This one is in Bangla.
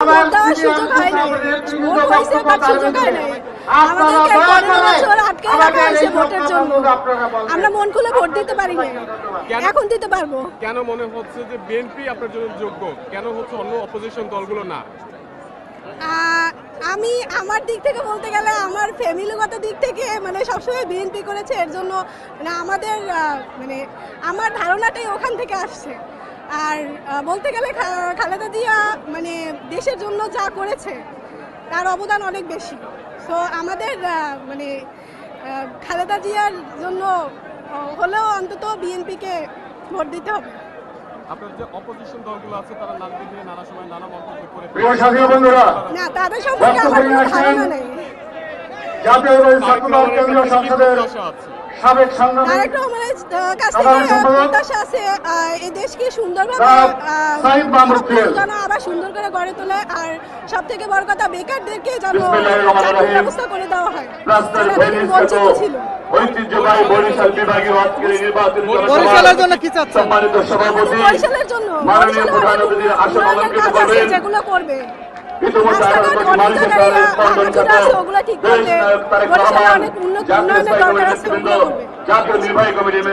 ভোট দেওয়ার সুযোগ হয় নাই, ভোট হয়েছে বাট সুযোগ হয় নাই। আমাদেরকে 15 বছর আটকে রাখা হয়েছে ভোটের জন্য, আমরা মন খুলে ভোট দিতে পারি না, এখন দিতে পারবো। কেন মনে হচ্ছে যে বিএনপি আপনার জন্য যোগ্য, কেন হচ্ছে অন্য অপোজিশন দলগুলো না? আমি আমার দিক থেকে বলতে গেলে আমার ফ্যামিলিগত দিক থেকে মানে সবসময় বিএনপি করেছে, এর জন্য মানে আমাদের মানে আমার ধারণাটাই ওখান থেকে আসছে। আর বলতে গেলে খালেদা জিয়া মানে দেশের জন্য যা করেছে তার অবদান অনেক বেশি। সো আমাদের মানে খালেদা জিয়ার জন্য হলেও অন্তত বিএনপিকে ভোট দিতে হবে। আপনার যে অপোজিশন দলগুলো আছে তারা নানা দিনে নানা সময় নানা মন্তব্য করে প্রিয় সাথী বন্ধুরা, না, তাদের সম্পর্কে আমার কোনো ধারণা নেই। জাতীয় ছাত্রদল কেন্দ্রীয় সংসদের সাবেক সংগ্রামী তারেক রহমানের কাছ থেকে প্রত্যাশা আছে এই দেশকে সুন্দরভাবে যেন আবার সুন্দর করে গড়ে তোলে, আর সব থেকে বড় কথা বেকারদেরকে যেন চাকরির ব্যবস্থা করে দেওয়া হয়, বঞ্চিত ছিল। ঐতিহ্যবাহী বরিশাল বিভাগীয় আজকের নির্বাচন বরিশালের জন্য কি চাচ্ছেন? সম্মানিত সভাপতি বরিশালের জন্য মাননীয় প্রধান অতিথির আসন অলঙ্কৃত করবেন। যেগুলো করবে ইতিমধ্যে আলোচনা মালিকের দ্বারা স্পন্দন খাতে দেশ নায়ক তারেক রহমান, জাতীয় স্থায়ী কমিটির নেতৃবৃন্দ, জাতীয় নির্বাহী কমিটির